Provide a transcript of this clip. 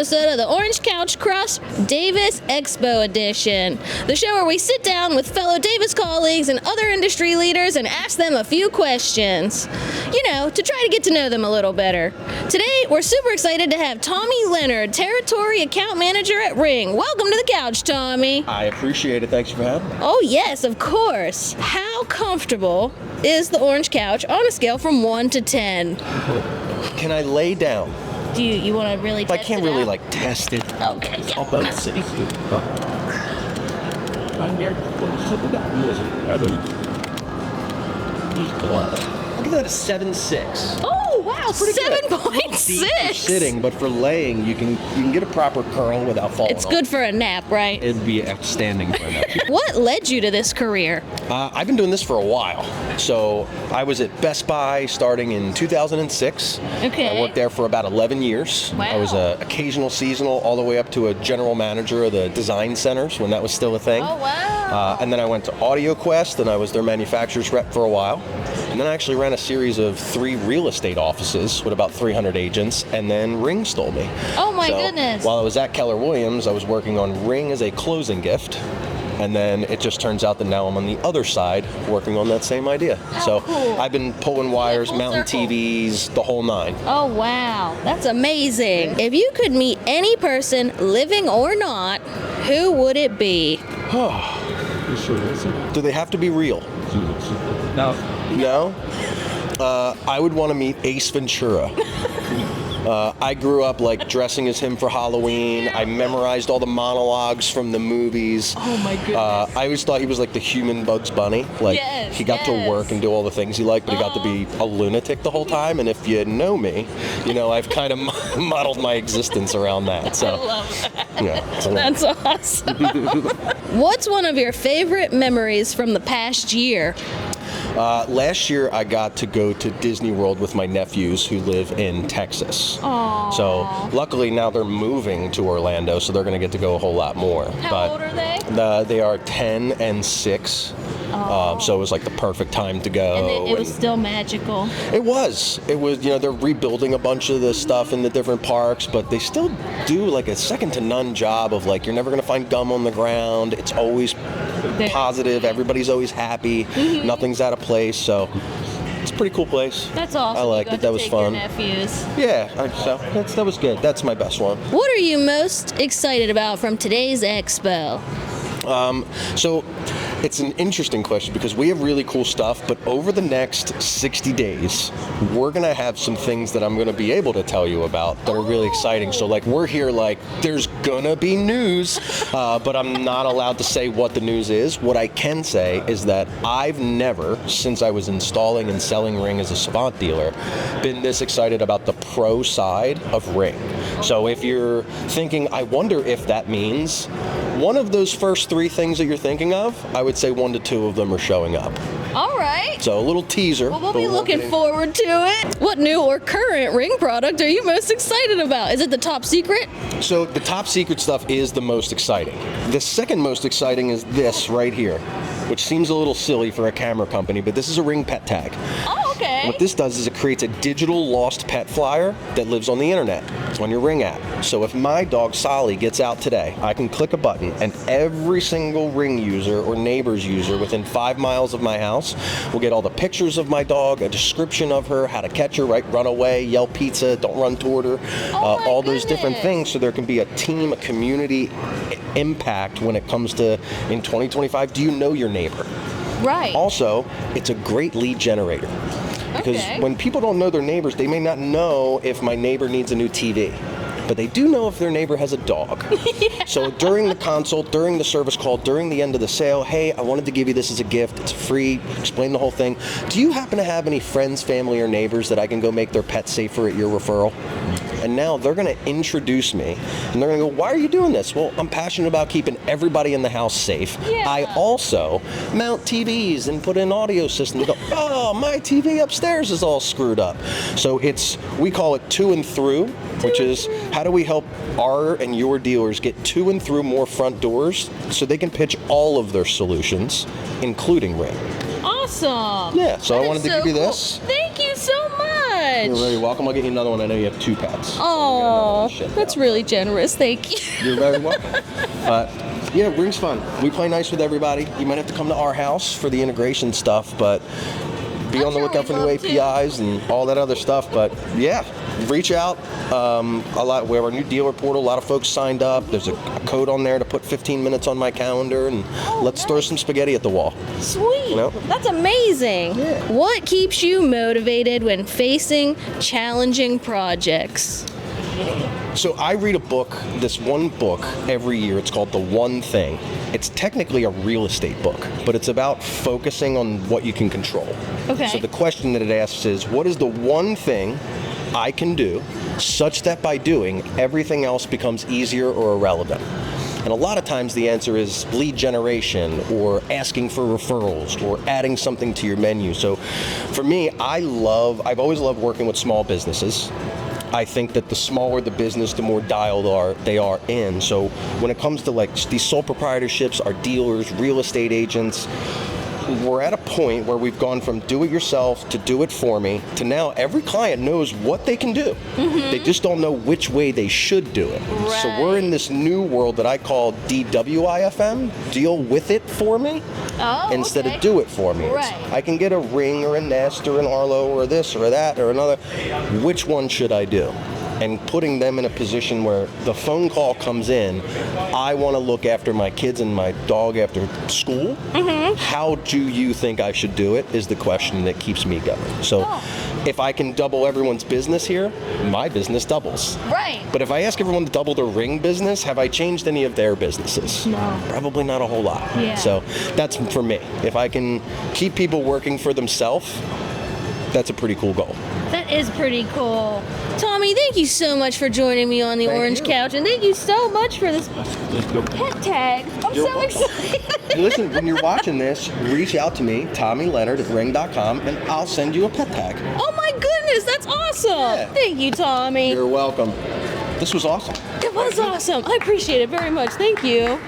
episode of the Orange Couch Cross Davis Expo edition, the show where we sit down with fellow Davis colleagues and other industry leaders and ask them a few questions, to try to get to know them a little better. Today, we're super excited to have Tommy Leonard, Territory Account Manager at Ring. Welcome to the couch, Tommy. I appreciate it. Thanks for having me. Oh, yes, of course. How comfortable is the Orange Couch on a scale from 1 to 10? Can I lay down? Do you want to really test it I can't really out? test it. Okay. I'll give that a 7.6. Oh, wow, Pretty good. 7.6. For sitting, but for laying, you can get a proper curl without falling It's off. good for a nap, right? It'd be outstanding for a nap. What led you to this career? I've been doing this for a while. So I was at Best Buy starting in 2006. Okay. I worked there for about 11 years. Wow. I was an occasional seasonal all the way up to a general manager of the design centers when that was still a thing. Oh, wow. And then I went to AudioQuest and I was their manufacturer's rep for a while. And then I actually ran a series of 3 real estate offices with about 300 agents, and then Ring stole me. Oh, my So, goodness. While I was at Keller Williams, I was working on Ring as a closing gift. And then it just turns out that now I'm on the other side working on that same idea. So cool. I've been pulling wires, full mounting circle. TVs, the whole 9. Oh, wow. That's amazing. If you could meet any person, living or not, who would it be? Do they have to be real? No. No? I would want to meet Ace Ventura. I grew up dressing as him for Halloween. I memorized all the monologues from the movies. Oh, my goodness. I always thought he was like the human Bugs Bunny. Yes, he got to work and do all the things he liked, but he got to be a lunatic the whole time. And if you know me, I've kind of modeled my existence around that. So, I love that. yeah. So, That's awesome. What's one of your favorite memories from the past year? last year I got to go to Disney World with my nephews who live in Texas. Aww. So luckily now they're moving to Orlando, so they're going to get to go a whole lot more. How old are they? They are 10 and 6. So it was like the perfect time to go. And it was still magical. It was, they're rebuilding a bunch of the stuff in the different parks, but they still do like a second to none job of you're never going to find gum on the ground. It's always positive. Everybody's always happy. Mm-hmm. Nothing's out of place. So it's a pretty cool place. That's awesome. I liked it. That was fun. Your nephews. Yeah, that was good. That's my best one. What are you most excited about from today's expo? So it's an interesting question because we have really cool stuff, but over the next 60 days, we're going to have some things that I'm going to be able to tell you about that are really exciting. So we're here there's going to be news, but I'm not allowed to say what the news is. What I can say is that I've never, since I was installing and selling Ring as a Savant dealer, been this excited about the pro side of Ring. So if you're thinking, I wonder if that means one of those first 3 things that you're thinking of, I would say 1 to 2 of them are showing up. All right. So a little teaser. Well, we'll be looking forward to it. What new or current Ring product are you most excited about? Is it the top secret? So the top secret stuff is the most exciting. The second most exciting is this right here, which seems a little silly for a camera company, but this is a Ring pet tag. Oh, okay. What this does is it creates a digital lost pet flyer that lives on the internet. It's on your Ring app. So if my dog Solly gets out today, I can click a button and every single Ring user or neighbor's user within 5 miles of my house will get all the pictures of my dog, a description of her, how to catch her, right? Run away, yell pizza, don't run toward her, all those different things. So there can be a team, a community impact when it comes to, in 2025, do you know your neighbor? Right. Also, it's a great lead generator. Because when people don't know their neighbors, they may not know if my neighbor needs a new TV. But they do know if their neighbor has a dog. Yeah. So during the consult, during the service call, during the end of the sale, hey, I wanted to give you this as a gift. It's free. Explain the whole thing. Do you happen to have any friends, family, or neighbors that I can go make their pet safer at your referral? And now they're going to introduce me. And they're going to go, why are you doing this? Well, I'm passionate about keeping everybody in the house safe. Yeah. I also mount TVs and put in audio systems. Go, oh, my TV upstairs is all screwed up. So we call it to and through, which is how do we help our and your dealers get to and through more front doors so they can pitch all of their solutions, including Ring. Awesome. Yeah, so I wanted to give you this. Thank you so much. much. You're very welcome. I'll get you another one. I know you have 2 pets. Oh, that's really generous. Thank you. You're very welcome. Yeah, ring's fun. We play nice with everybody. You might have to come to our house for the integration stuff, but be on the lookout for new APIs and all that other stuff. But yeah, reach out. We have our new dealer portal. A lot of folks signed up. There's a code on there to put 15 minutes on my calendar, and let's throw some spaghetti at the wall. Sweet. You know? That's amazing. Yeah. What keeps you motivated when facing challenging projects? So I read a book, this one book, every year. It's called The One Thing. It's technically a real estate book, but it's about focusing on what you can control. Okay. So the question that it asks is, what is the one thing I can do such that by doing, everything else becomes easier or irrelevant? And a lot of times the answer is lead generation or asking for referrals or adding something to your menu. So for me, I've always loved working with small businesses. I think that the smaller the business, the more dialed they are in. So when it comes to like these sole proprietorships, our dealers, real estate agents, we're at a point where we've gone from do it yourself to do it for me to now every client knows what they can do. They just don't know which way they should do it. Right. So we're in this new world that I call DWIFM, deal with it for me, instead of do it for me. Right. I can get a Ring or a Nest or an Arlo or this or that or another. Which one should I do? And putting them in a position where the phone call comes in, I want to look after my kids and my dog after school. How do you think I should do it is the question that keeps me going. So if I can double everyone's business here, my business doubles. Right. But if I ask everyone to double their Ring business, have I changed any of their businesses? No. Probably not a whole lot. Yeah. So that's for me. If I can keep people working for themselves, that's a pretty cool goal. That is pretty cool. Tommy, thank you so much for joining me on the Thank Orange you. Couch, and thank you so much for this pet tag. I'm You're so welcome. excited. Hey, listen, when you're watching this, reach out to me, Tommy Leonard at ring.com, and I'll send you a pet tag. Oh my goodness, that's awesome. Yeah. Thank you, Tommy. You're welcome. This was awesome. It was awesome. I appreciate it very much. Thank you.